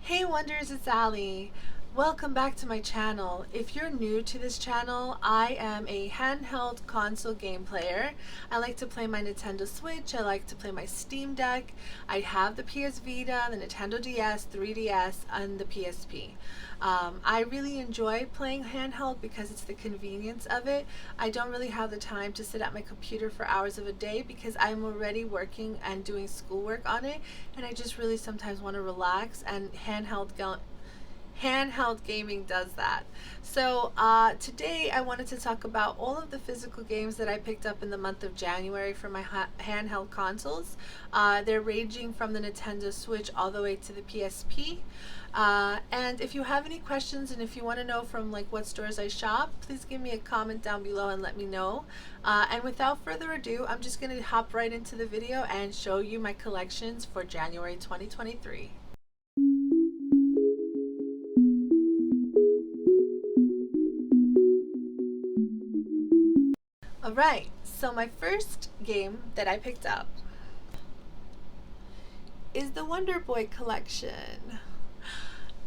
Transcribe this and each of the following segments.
Hey Wonders, it's Ali. Welcome back to my channel. If you're new to this channel, I am a handheld console game player. I like to play my Nintendo Switch, I like to play my Steam Deck. I have the PS Vita, the Nintendo DS, 3DS, and the PSP. I really enjoy playing handheld because it's the convenience of it. I don't really have the time to sit at my computer for hours of a day because I'm already working and doing schoolwork on it, and I just really sometimes want to relax, and handheld gaming does that. So today I wanted to talk about all of the physical games that I picked up in the month of January for my handheld consoles. They're ranging from the Nintendo Switch all the way to the PSP. And if you have any questions and if you want to know from like what stores I shop, please give me a comment down below and let me know. And without further ado, I'm just going to hop right into the video and show you my collections for January 2023. Alright, so my first game that I picked up is the Wonder Boy collection.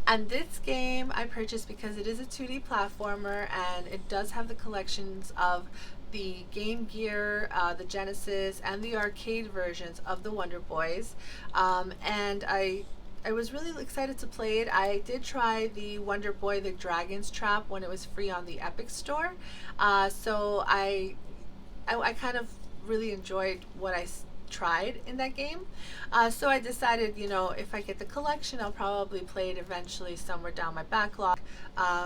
And this game I purchased because it is a 2D platformer and it does have the collections of the Game Gear, the Genesis, and the arcade versions of the Wonder Boys. And I was really excited to play it. I did try the Wonder Boy the Dragon's Trap when it was free on the Epic Store. So I kind of really enjoyed what I tried in that game. So I decided, you know, if I get the collection, I'll probably play it eventually somewhere down my backlog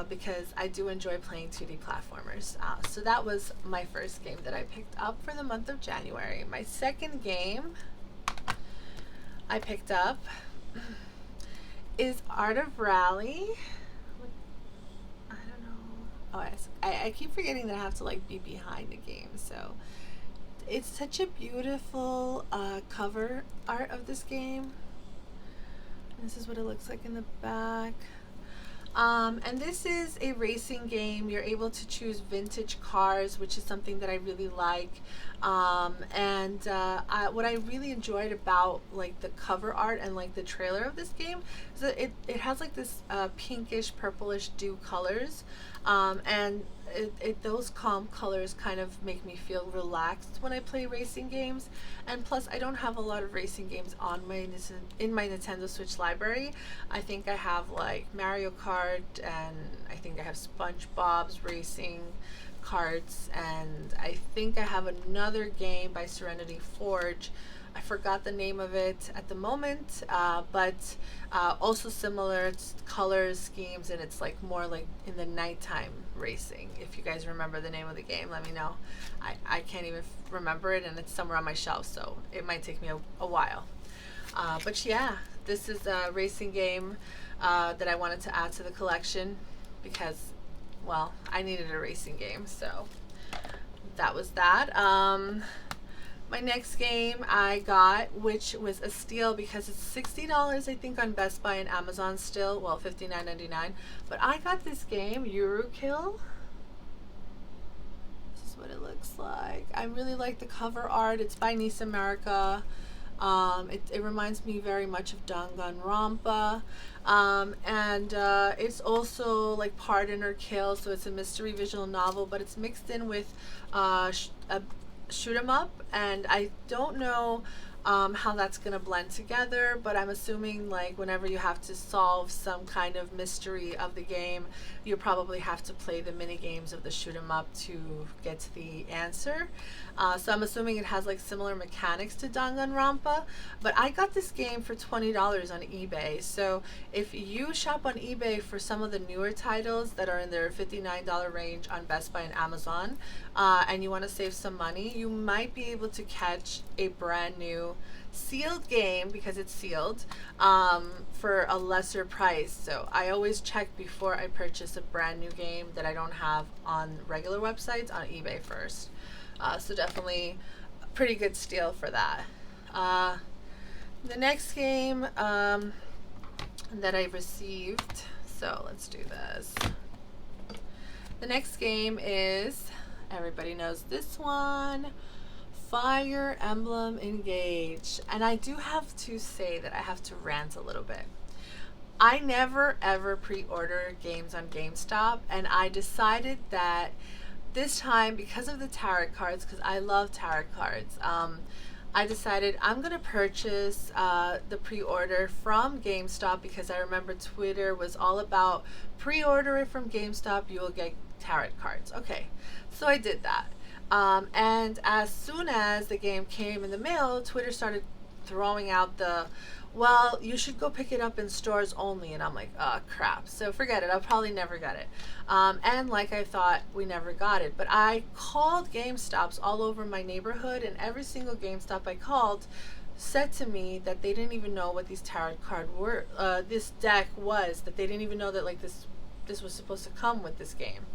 because I do enjoy playing 2D platformers. So that was my first game that I picked up for the month of January. My second game I picked up is Art of Rally. I don't know. Oh, I keep forgetting that I have to like be behind the game. So it's such a beautiful cover art of this game. This is what it looks like in the back. And this is a racing game. You're able to choose vintage cars, which is something that I really like. What I really enjoyed about like the cover art and like the trailer of this game is that it has like this pinkish, purplish dew colors, and those calm colors kind of make me feel relaxed when I play racing games. And plus, I don't have a lot of racing games on in my Nintendo Switch library. I think I have like Mario Kart, and I think I have SpongeBob's Racing Karts, and I think I have another game by Serenity Forge. I forgot the name of it at the moment, but also similar. It's colors, schemes, and it's like more like in the nighttime racing. If you guys remember the name of the game, let me know. I can't even remember it, and it's somewhere on my shelf, so it might take me a while. But yeah, this is a racing game that I wanted to add to the collection because, well, I needed a racing game, so that was that. My next game I got, which was a steal because it's $60 I think on Best Buy and Amazon still, well, $59.99. But I got this game, Eurokill. This is what it looks like. I really like the cover art. It's by Nice America. It reminds me very much of Danganronpa. It's also like Pardon or Kill, so it's a mystery visual novel, but it's mixed in with a shoot 'em up, and I don't know how that's gonna blend together, but I'm assuming like whenever you have to solve some kind of mystery of the game, you probably have to play the mini games of the shoot 'em up to get to the answer. So I'm assuming it has like similar mechanics to Danganronpa, but I got this game for $20 on eBay. So if you shop on eBay for some of the newer titles that are in their $59 range on Best Buy and Amazon, and you want to save some money, you might be able to catch a brand new sealed game, because it's sealed, for a lesser price. So I always check before I purchase a brand new game that I don't have on regular websites on eBay first. So definitely a pretty good steal for that. The next game that I received, so let's do this. The next game is, everybody knows this one, Fire Emblem Engage. And I do have to say that I have to rant a little bit. I never ever pre-order games on GameStop, and I decided that this time, because of the tarot cards, because I love tarot cards, I decided I'm gonna purchase the pre-order from GameStop, because I remember Twitter was all about pre-order it from GameStop, you will get tarot cards. Okay, so I did that. And as soon as the game came in the mail, Twitter started throwing out the, well, you should go pick it up in stores only. And I'm like, oh, crap. So forget it. I'll probably never get it. And like I thought, we never got it. But I called GameStops all over my neighborhood, and every single GameStop I called said to me that they didn't even know what these tarot card were, this deck was, that they didn't even know that like this was supposed to come with this game.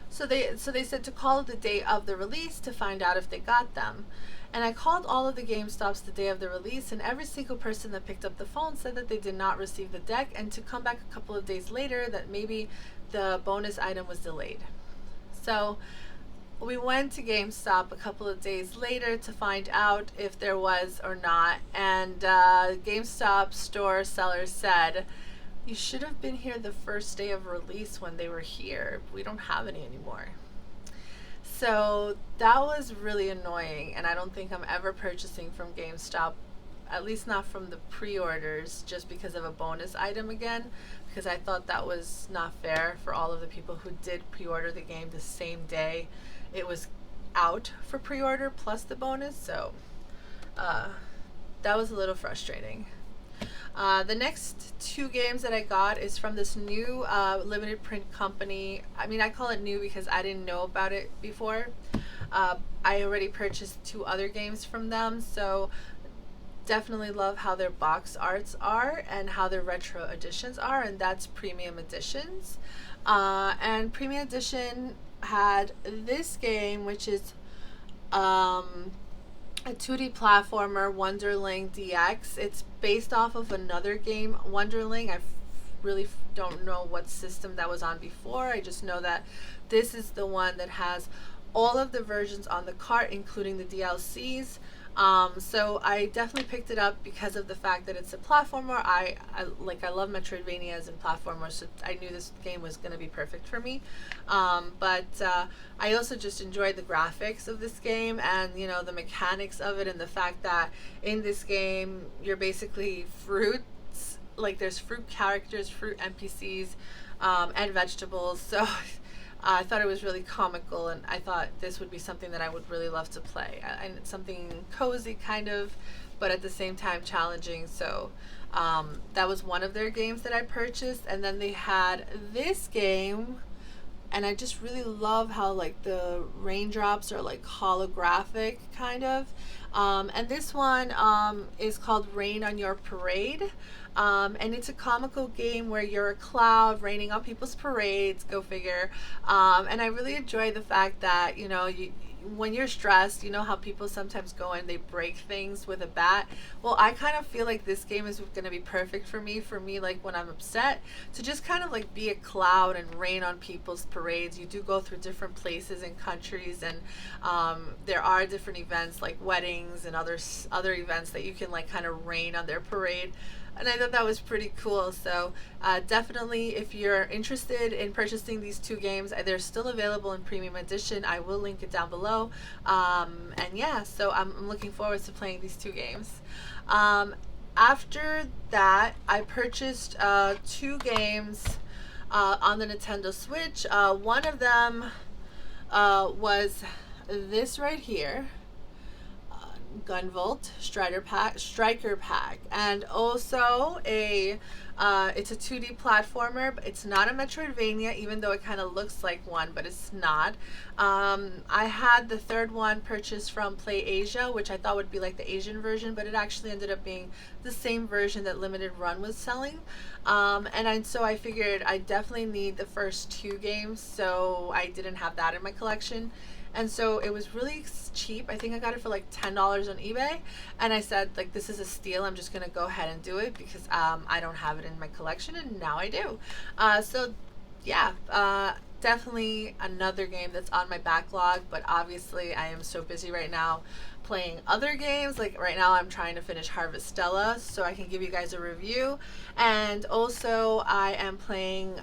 So they said to call the day of the release to find out if they got them. And I called all of the GameStops the day of the release, and every single person that picked up the phone said that they did not receive the deck, and to come back a couple of days later that maybe the bonus item was delayed. So we went to GameStop a couple of days later to find out if there was or not, and GameStop store seller said, you should have been here the first day of release when they were here. We don't have any anymore. So that was really annoying, and I don't think I'm ever purchasing from GameStop, at least not from the pre-orders, just because of a bonus item again, because I thought that was not fair for all of the people who did pre-order the game the same day it was out for pre-order plus the bonus. So that was a little frustrating. The next two games that I got is from this new limited print company. I mean, I call it new because I didn't know about it before. I already purchased two other games from them, so definitely love how their box arts are and how their retro editions are, and that's premium editions. And premium edition had this game, which is a 2D platformer, Wonderland DX. It's based off of another game, Wonderland. I really don't know what system that was on before. I just know that this is the one that has all of the versions on the cart, including the DLCs. So I definitely picked it up because of the fact that it's a platformer. I love Metroidvanias and platformers, so I knew this game was going to be perfect for me. But I also just enjoyed the graphics of this game, and the mechanics of it, and the fact that in this game you're basically fruits. Like, there's fruit characters, fruit NPCs, and vegetables. So I thought it was really comical, and I thought this would be something that I would really love to play. And it's something cozy, kind of, but at the same time challenging. So that was one of their games that I purchased. And then they had this game, and I just really love how like the raindrops are like holographic, kind of. And this one is called Rain on Your Parade. And it's a comical game where you're a cloud raining on people's parades, go figure. And I really enjoy the fact that, when you're stressed, you know how people sometimes go and they break things with a bat. Well, I kind of feel like this game is going to be perfect for me, like when I'm upset, to just kind of like be a cloud and rain on people's parades. You do go through different places and countries, and there are different events like weddings and other events that you can like kind of rain on their parade. And I thought that was pretty cool. So definitely, if you're interested in purchasing these two games, they're still available in premium edition. I will link it down below. And yeah, so I'm looking forward to playing these two games. After that, I purchased two games on the NintendoSwitch. One of them was this right here. Gunvolt Striker Pack, and also it's a 2D platformer, but it's not a Metroidvania, even though it kind of looks like one, but it's not. I had the third one purchased from Play Asia, which I thought would be like the Asian version, but it actually ended up being the same version that Limited Run was selling. So I figured I definitely need the first two games, so I didn't have that in my collection. And so it was really cheap. I think I got it for like $10 on eBay. And I said, like, this is a steal. I'm just going to go ahead and do it because I don't have it in my collection, and now I do. So yeah, definitely another game that's on my backlog, but obviously I am so busy right now playing other games. Like right now I'm trying to finish Harvestella so I can give you guys a review. And also I am playing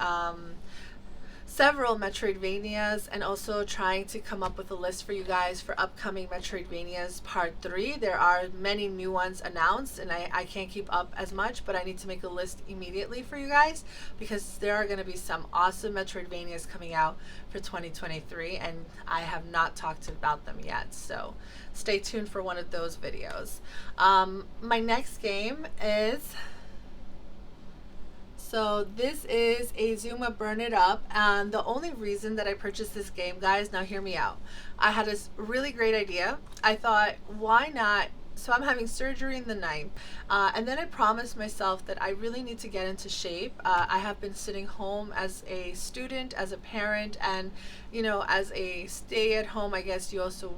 several Metroidvanias, and also trying to come up with a list for you guys for upcoming Metroidvanias Part 3. There are many new ones announced, and I can't keep up as much, but I need to make a list immediately for you guys because there are going to be some awesome Metroidvanias coming out for 2023, and I have not talked about them yet, so stay tuned for one of those videos. My next game is... So this is Azuma Burn It Up, and the only reason that I purchased this game, guys, now hear me out. I had this really great idea. I thought, why not? So I'm having surgery in the 9th, and then I promised myself that I really need to get into shape. I have been sitting home as a student, as a parent, and you know, as a stay-at-home, I guess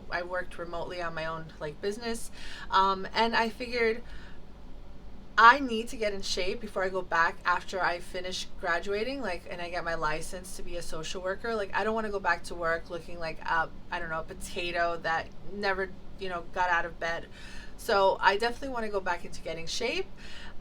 I worked remotely on my own like business, and I figured I need to get in shape before I go back after I finish graduating, like, and I get my license to be a social worker. Like, I don't want to go back to work looking like I don't know, a potato that never, you know, got out of bed. So I definitely want to go back into getting shape.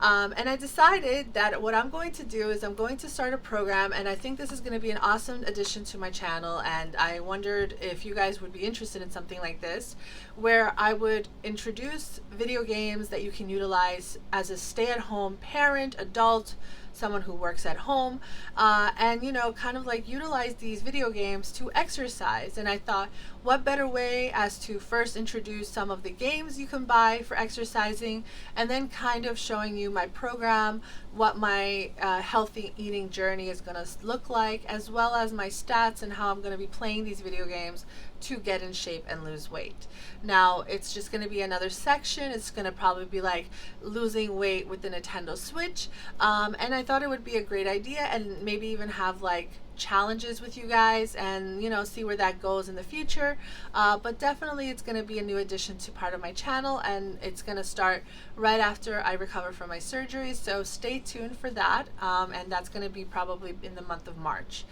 And I decided that what I'm going to do is I'm going to start a program, and I think this is going to be an awesome addition to my channel, and I wondered if you guys would be interested in something like this, where I would introduce video games that you can utilize as a stay-at-home parent, adult, someone who works at home, and you know, kind of like utilize these video games to exercise. And I thought, what better way as to first introduce some of the games you can buy for exercising, and then kind of showing you my program, what my healthy eating journey is going to look like, as well as my stats and how I'm going to be playing these video games to get in shape and lose weight. Now it's just going to be another section. It's going to probably be like losing weight with the NintendoSwitch, and I thought it would be a great idea, and maybe even have like challenges with you guys, and you know, see where that goes in the future. But definitely it's going to be a new addition to part of my channel, and it's going to start right after I recover from my surgery, so stay tuned for that. And that's going to be probably in the month of March.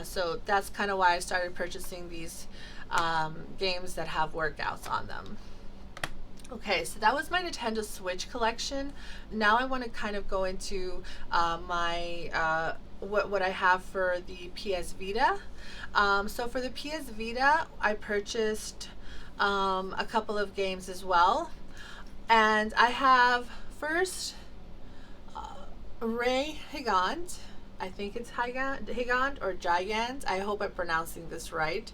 So that's kind of why I started purchasing these games that have workouts on them. Okay, so that was my Nintendo Switch collection. Now I want to kind of go into my what I have for the PS Vita. So for the PS Vita, I purchased a couple of games as well, and I have first Ray Gigant. I think it's Gigant or Gigant. I hope I'm pronouncing this right.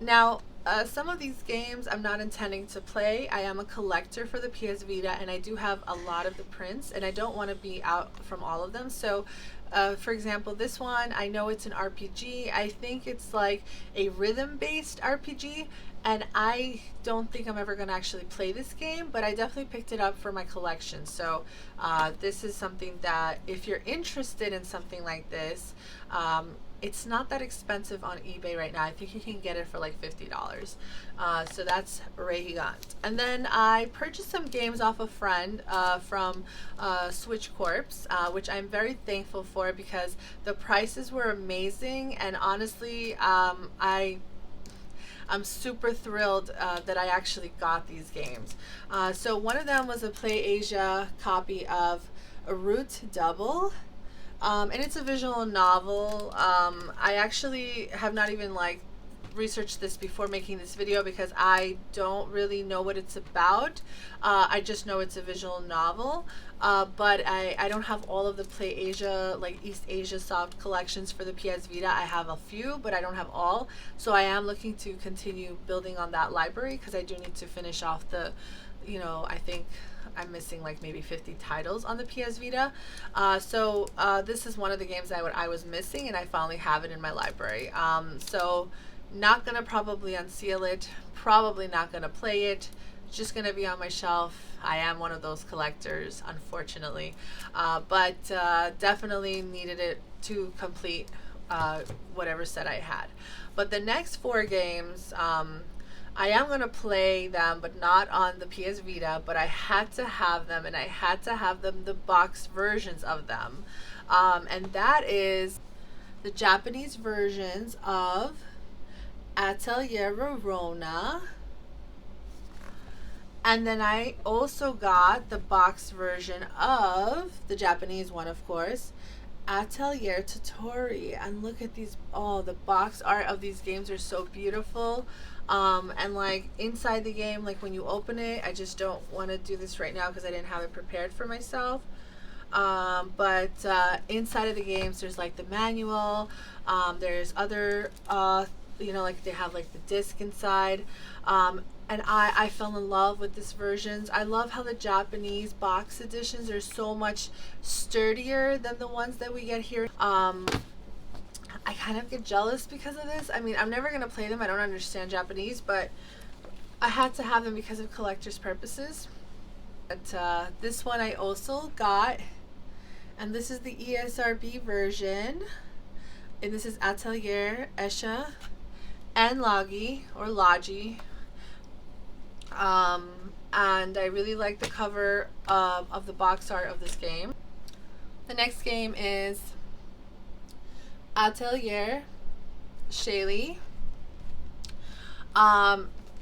Now, some of these games I'm not intending to play. I am a collector for the PS Vita, and I do have a lot of the prints, and I don't want to be out from all of them. So for example, this one, I know it's an RPG. I think it's like a rhythm-based RPG, and I don't think I'm ever going to actually play this game, but I definitely picked it up for my collection. So this is something that if you're interested in something like this, it's not that expensive on eBay right now. I think you can get it for like $50. So that's Ray Gigant. And then I purchased some games off a friend from Switch Corps, which I'm very thankful for because the prices were amazing. And honestly, I'm super thrilled that I actually got these games. So one of them was a Play Asia copy of A Root Double. And it's a visual novel. I actually have not even like researched this before making this video because I don't really know what it's about. I just know it's a visual novel, but I don't have all of the Play Asia, like East Asia soft collections for the PS Vita. I have a few, but I don't have all. So I am looking to continue building on that library because I do need to finish off the, you know, I think I'm missing like maybe 50 titles on the PS Vita. So this is one of the games I was missing, and I finally have it in my library. So not gonna probably unseal it, probably not gonna play it, just gonna be on my shelf. I am one of those collectors, unfortunately, but definitely needed it to complete whatever set I had. But the next 4 games, I am going to play them, but not on the PS Vita, but I had to have them, and I had to have them the box versions of them. And that is the Japanese versions of Atelier Rorona. And then I also got the box version of the Japanese one, of course, Atelier Totori. And look at these, oh, the box art of these games are so beautiful. And like inside the game, like when you open it, I just don't want to do this right now because I didn't have it prepared for myself. But inside of the games, there's like the manual, there's other, like they have like the disc inside. And I fell in love with this versions. I love how the Japanese box editions are so much sturdier than the ones that we get here. I kind of get jealous because of this. I mean, I'm never going to play them. I don't understand Japanese, but I had to have them because of collector's purposes. But this one I also got, and this is the ESRB version. And this is Atelier, Esha, and Lagi, or Logi. And I really like the cover of the box art of this game. The next game is Atelier Shaylee.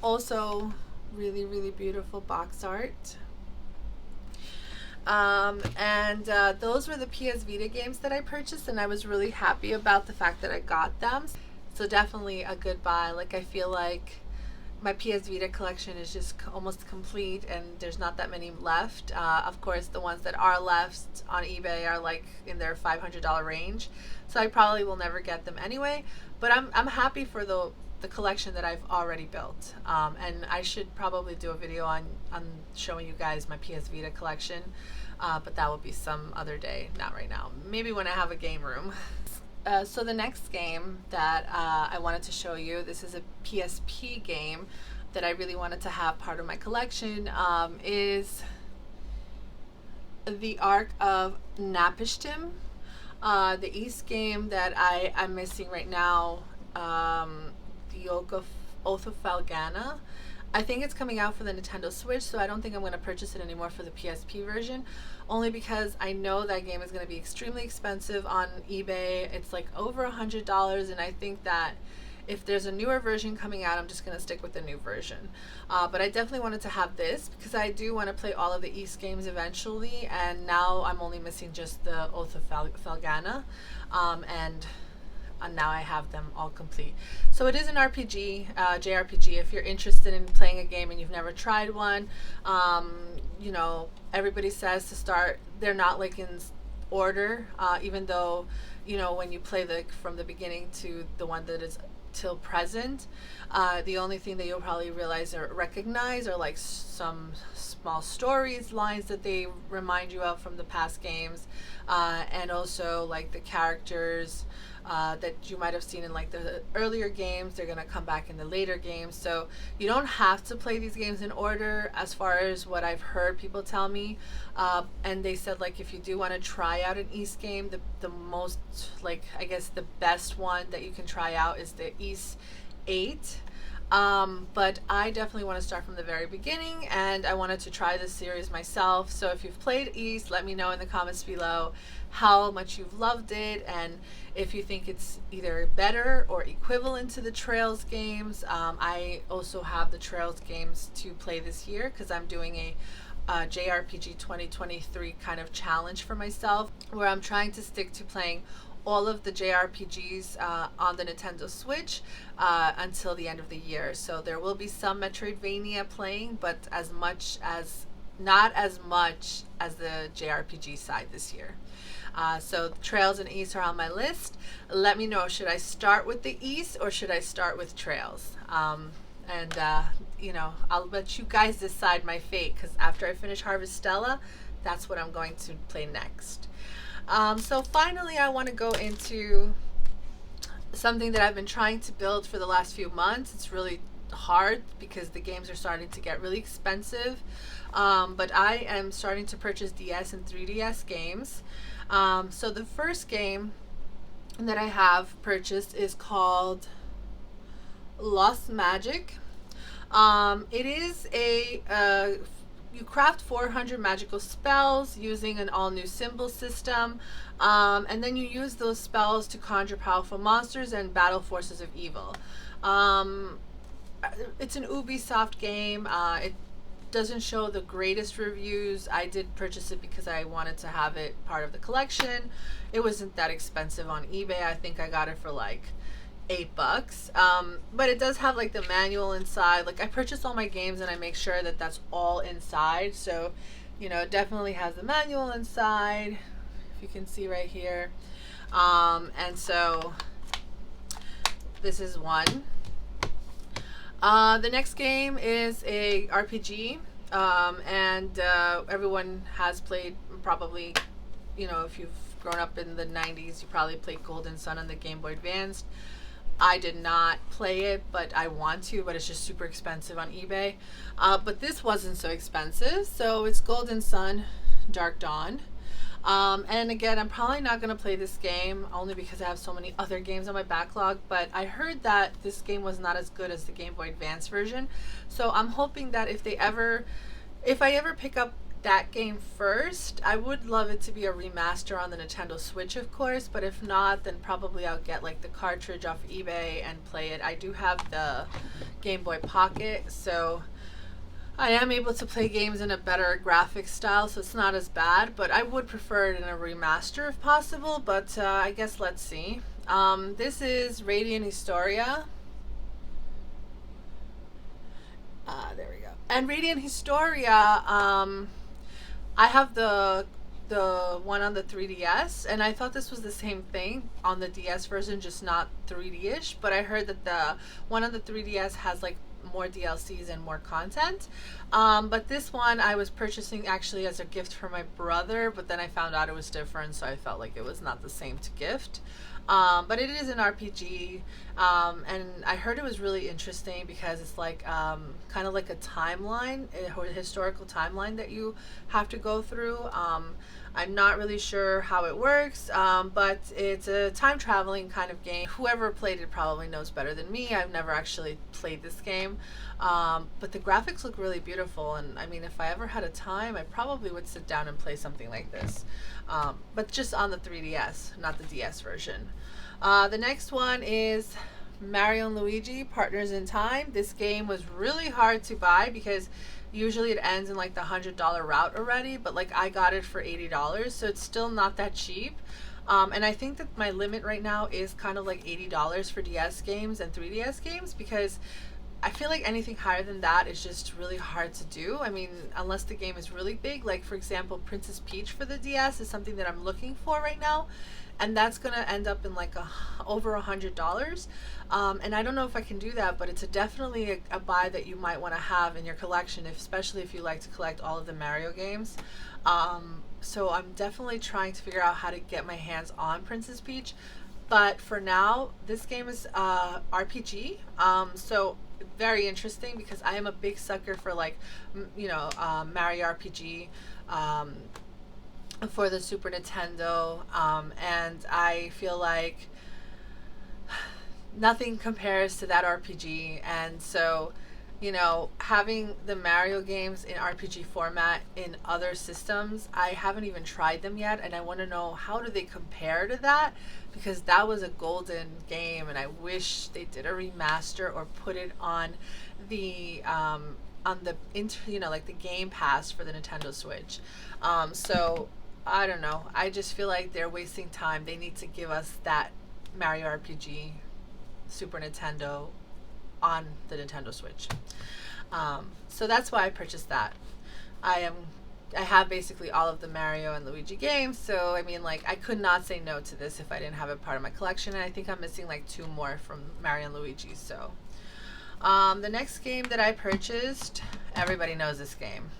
Also really, really beautiful box art. And those were the PS Vita games that I purchased, and I was really happy about the fact that I got them. So definitely a good buy. Like, I feel like my PS Vita collection is just almost complete, and there's not that many left. Of course, the ones that are left on eBay are like in their $500 range, so I probably will never get them anyway. But I'm happy for the collection that I've already built, and I should probably do a video on showing you guys my PS Vita collection, but that will be some other day, not right now. Maybe when I have a game room. So the next game that I wanted to show you, this is a PSP game that I really wanted to have part of my collection, is the Ark of Napishtim. The East game that I'm missing right now, the Oath of Falgana. I think it's coming out for the NintendoSwitch, so I don't think I'm going to purchase it anymore for the PSP version, only because I know that game is going to be extremely expensive on eBay. It's like over $100, and I think that if there's a newer version coming out, I'm just going to stick with the new version. But I definitely wanted to have this because I do want to play all of the East games eventually, and now I'm only missing just the Oath of Falgana, and now I have them all complete. So it is an RPG, JRPG. If you're interested in playing a game and you've never tried one, everybody says to start, they're not like in order, even though, when you play from the beginning to the one that is till present, the only thing that you'll probably realize or recognize are like some small stories, lines that they remind you of from the past games, and also like the characters that you might have seen in like the earlier games. They're going to come back in the later games, so you don't have to play these games in order, as far as what I've heard people tell me. And they said, like, if you do want to try out an East game, the most, like, I guess the best one that you can try out is the East 8. But I definitely want to start from the very beginning, and I wanted to try this series myself. So if you've played East, let me know in the comments below how much you've loved it, and if you think it's either better or equivalent to the Trails games. I also have the Trails games to play this year because I'm doing a JRPG 2023 kind of challenge for myself, where I'm trying to stick to playing all of the JRPGs on the NintendoSwitch until the end of the year. So there will be some Metroidvania playing, but not as much as the JRPG side this year. So Trails and East are on my list. Let me know, should I start with the East or should I start with Trails? I'll let you guys decide my fate, because after I finish Harvestella, that's what I'm going to play next. So finally, I want to go into something that I've been trying to build for the last few months. It's really hard because the games are starting to get really expensive, but I am starting to purchase DS and 3DS games. So the first game that I have purchased is called Lost Magic. It is a you craft 400 magical spells using an all new symbol system, and then you use those spells to conjure powerful monsters and battle forces of evil. Um, it's an Ubisoft game. It doesn't show the greatest reviews. I did purchase it because I wanted to have it part of the collection. It wasn't that expensive on eBay. I think I got it for like $8. But it does have like the manual inside. Like I purchase all my games and I make sure that that's all inside. So, it definitely has the manual inside. If you can see right here. And so this is one. The next game is a RPG, and everyone has played probably, if you've grown up in the 90s, you probably played Golden Sun on the Game Boy Advance. I did not play it, but I want to, but it's just super expensive on eBay. But this wasn't so expensive, so it's Golden Sun, Dark Dawn. And again, I'm probably not going to play this game only because I have so many other games on my backlog, but I heard that this game was not as good as the Game Boy Advance version. So I'm hoping that if I ever pick up that game first, I would love it to be a remaster on the Nintendo Switch, of course, but if not, then probably I'll get like the cartridge off eBay and play it. I do have the Game Boy Pocket, so I am able to play games in a better graphic style, so it's not as bad, but I would prefer it in a remaster if possible, but I guess let's see. This is Radiant Historia. There we go. And Radiant Historia, I have the one on the 3DS, and I thought this was the same thing on the DS version, just not 3D-ish, but I heard that the one on the 3DS has like more DLCs and more content. But this one I was purchasing actually as a gift for my brother, but then I found out it was different, so I felt like it was not the same to gift. But it is an RPG, and I heard it was really interesting because it's like kind of like a timeline, a historical timeline that you have to go through. I'm not really sure how it works, but it's a time traveling kind of game. Whoever played it probably knows better than me. I've never actually played this game, but the graphics look really beautiful, and I mean, if I ever had a time, I probably would sit down and play something like this, but just on the 3DS, not the DS version. The next one is Mario and Luigi Partners in Time. This game was really hard to buy because usually it ends in like the $100 route already, but like I got it for $80, so it's still not that cheap. And I think that my limit right now is kind of like $80 for DS games and 3DS games, because I feel like anything higher than that is just really hard to do. I mean, unless the game is really big, like for example, Princess Peach for the DS is something that I'm looking for right now, and that's gonna end up in like over $100. And I don't know if I can do that, but it's definitely a buy that you might want to have in your collection, especially if you like to collect all of the Mario games. So I'm definitely trying to figure out how to get my hands on Princess Peach. But for now, this game is RPG. So very interesting because I am a big sucker for like, Mario RPG. For the Super Nintendo, and I feel like nothing compares to that RPG. And so, having the Mario games in RPG format in other systems, I haven't even tried them yet, and I want to know how do they compare to that, because that was a golden game, and I wish they did a remaster or put it on the like the Game Pass for the Nintendo Switch. So I don't know. I just feel like they're wasting time. They need to give us that Mario RPG Super Nintendo on the Nintendo Switch. So that's why I purchased that. I have basically all of the Mario and Luigi games, so I mean, like, I could not say no to this if I didn't have it part of my collection, and I think I'm missing like 2 more from Mario and Luigi. So the next game that I purchased, everybody knows this game.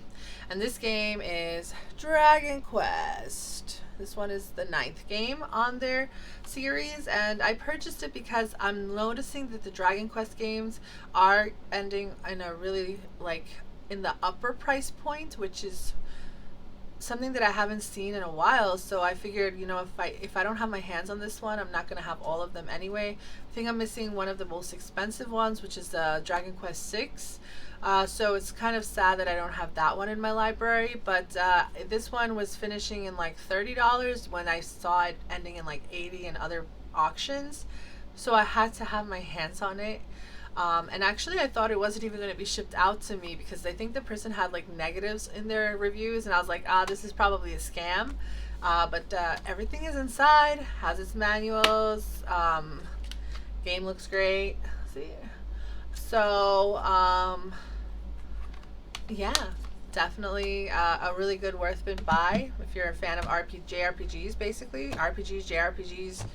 And this game is Dragon Quest. This one is the 9th game on their series, and I purchased it because I'm noticing that the Dragon Quest games are ending in a really, like, in the upper price point, which is something that I haven't seen in a while. So I figured, if I don't have my hands on this one, I'm not gonna have all of them anyway. I think I'm missing one of the most expensive ones, which is Dragon Quest Six. So it's kind of sad that I don't have that one in my library. But this one was finishing in like $30 when I saw it ending in like 80 in other auctions. So I had to have my hands on it. And actually, I thought it wasn't even going to be shipped out to me because I think the person had like negatives in their reviews, and I was like, this is probably a scam. But everything is inside, has its manuals. Game looks great. See, so yeah, definitely a really good worth buy if you're a fan of JRPGs. Basically, RPGs, JRPGs.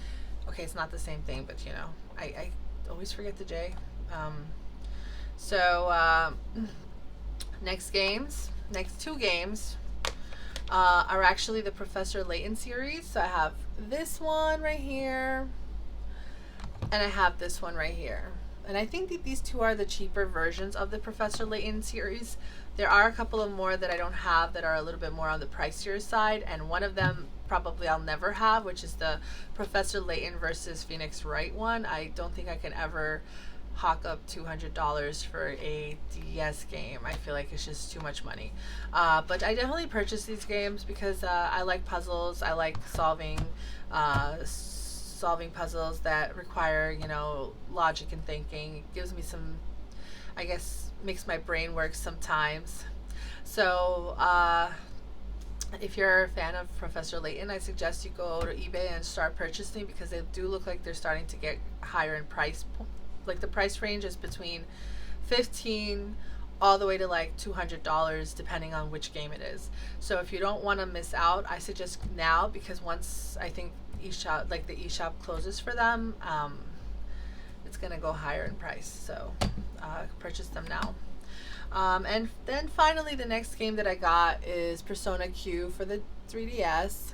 Okay, it's not the same thing, but I always forget the J. So next two games are actually the Professor Layton series. So I have this one right here, and I have this one right here. And I think that these two are the cheaper versions of the Professor Layton series. There are a couple of more that I don't have that are a little bit more on the pricier side, and one of them probably I'll never have, which is the Professor Layton versus Phoenix Wright one. I don't think I can ever hawk up $200 for a DS game. I feel like it's just too much money. But I definitely purchased these games because I like puzzles. I like solving puzzles that require, logic and thinking. It gives me some, I guess, makes my brain work sometimes. So if you're a fan of Professor Layton, I suggest you go to eBay and start purchasing because they do look like they're starting to get higher in price. Like the price range is between $15 all the way to like $200 depending on which game it is. So if you don't want to miss out, I suggest now, because once I think the eShop closes for them, it's gonna go higher in price. So purchase them now. And then finally, the next game that I got is Persona Q for the 3DS.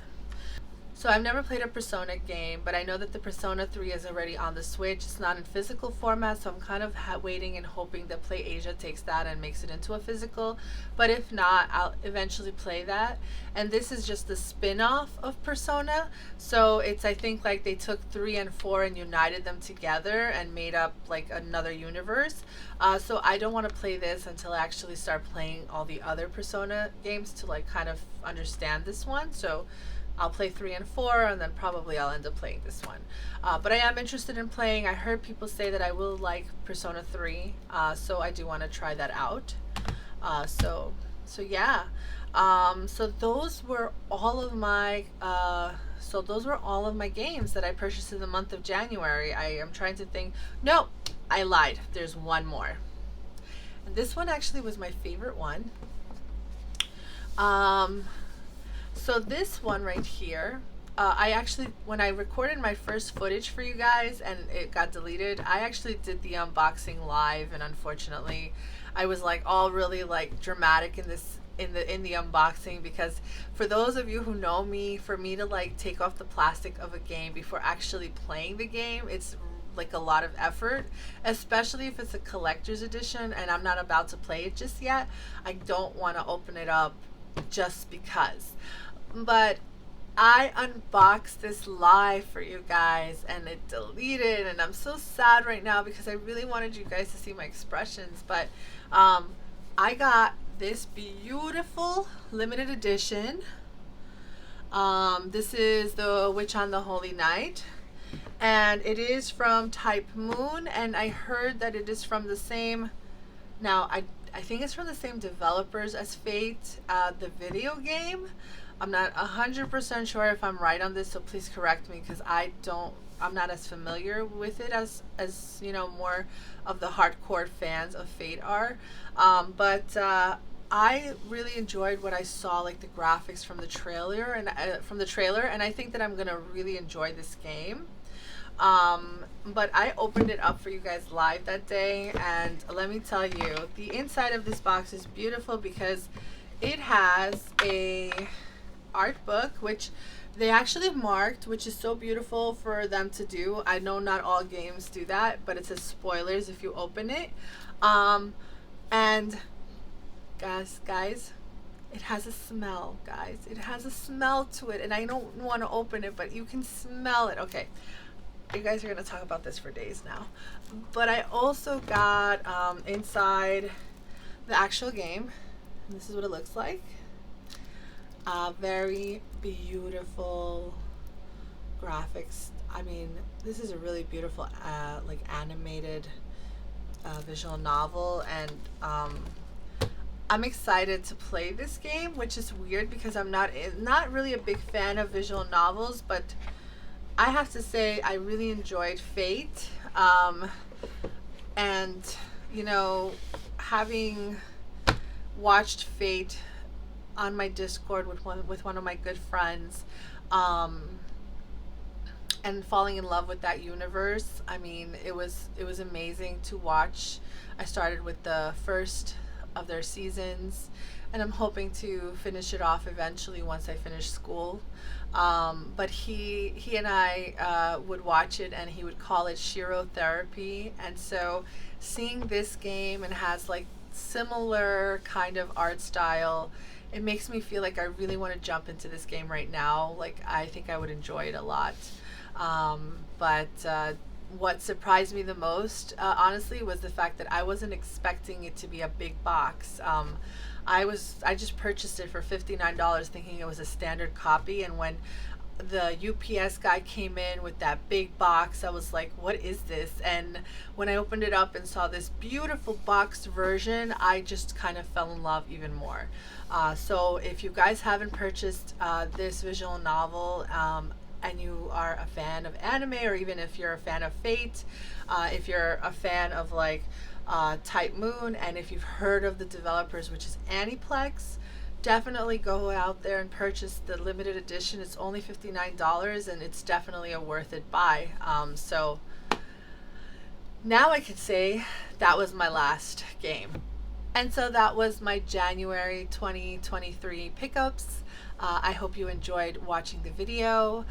So I've never played a Persona game, but I know that the Persona 3 is already on the Switch. It's not in physical format, so I'm kind of waiting and hoping that PlayAsia takes that and makes it into a physical. But if not, I'll eventually play that. And this is just the spin-off of Persona. So it's, I think, like they took 3 and 4 and united them together and made up like another universe. So I don't want to play this until I actually start playing all the other Persona games to like kind of understand this one. So I'll play 3 and 4, and then probably I'll end up playing this one. But I am interested in playing. I heard people say that I will like Persona 3, so I do want to try that out. So yeah. So those were all of my games that I purchased in the month of January. I am trying to think. No, I lied. There's one more. And this one actually was my favorite one. So this one right here, I actually, when I recorded my first footage for you guys and it got deleted, I actually did the unboxing live, and unfortunately, I was like all really like dramatic in the unboxing, because for those of you who know me, for me to like take off the plastic of a game before actually playing the game, it's like a lot of effort, especially if it's a collector's edition and I'm not about to play it just yet. I don't want to open it up just because. But I unboxed this live for you guys and it deleted, and I'm so sad right now because I really wanted you guys to see my expressions. But I got this beautiful limited edition. This is the Witch on the Holy Night, and it is from Type Moon, and I heard that it is from the same, now I think it's from the same developers as Fate, the video game. I'm not 100% sure if I'm right on this, so please correct me, because I'm not as familiar with it as more of the hardcore fans of Fate are. But I really enjoyed what I saw, like the graphics from the trailer, and I think that I'm gonna really enjoy this game. But I opened it up for you guys live that day, and let me tell you, the inside of this box is beautiful because it has a art book, which they actually marked, which is so beautiful for them to do. I know not all games do that, but it says spoilers if you open it. And guys, It has a smell, guys. It has a smell to it, and I don't want to open it, but you can smell it. Okay, you guys are gonna talk about this for days now. But I also got inside the actual game. And this is what it looks like. Very beautiful graphics. I mean, this is a really beautiful, like animated visual novel, and I'm excited to play this game, which is weird because I'm not really a big fan of visual novels, but I have to say I really enjoyed Fate, and you know, having watched Fate on my Discord with one of my good friends, and falling in love with that universe. I mean, it was amazing to watch. I started with the first of their seasons, and I'm hoping to finish it off eventually once I finish school. But he and I would watch it, and he would call it Shiro therapy. And so, seeing this game and has like similar kind of art style, it makes me feel like I really want to jump into this game right now. Like, I think I would enjoy it a lot. But what surprised me the most, honestly, was the fact that I wasn't expecting it to be a big box. I just purchased it for $59, thinking it was a standard copy, and when the UPS guy came in with that big box, I was like, what is this? And when I opened it up and saw this beautiful boxed version, I just kind of fell in love even more. So if you guys haven't purchased this visual novel, and you are a fan of anime, or even if you're a fan of Fate, if you're a fan of like Type Moon, and if you've heard of the developers, which is Aniplex, definitely go out there and purchase the limited edition. It's only $59, and it's definitely a worth it buy. So now I can say that was my last game. And so that was my January 2023 pickups. I hope you enjoyed watching the video.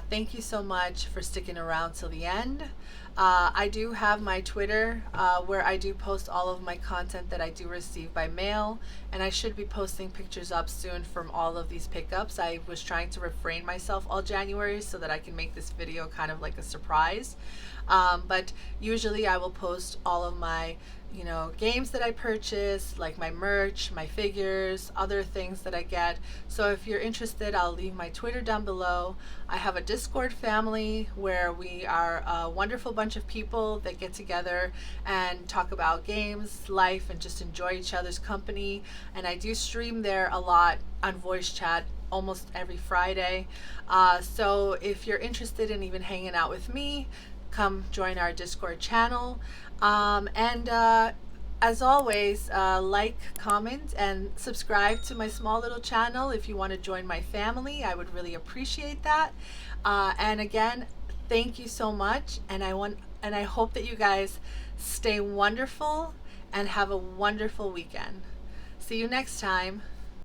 Thank you so much for sticking around till the end. I do have my Twitter where I do post all of my content that I do receive by mail, and I should be posting pictures up soon from all of these pickups. I was trying to refrain myself all January so that I can make this video kind of like a surprise. But usually I will post all of my games that I purchase, like my merch, my figures, other things that I get. So if you're interested, I'll leave my Twitter down below. I have a Discord family where we are a wonderful bunch of people that get together and talk about games, life, and just enjoy each other's company. And I do stream there a lot on voice chat almost every Friday. So if you're interested in even hanging out with me, come join our Discord channel. As always, like, comment, and subscribe to my small little channel if you want to join my family. I would really appreciate that. And again, thank you so much, and I hope that you guys stay wonderful and have a wonderful weekend. See you next time.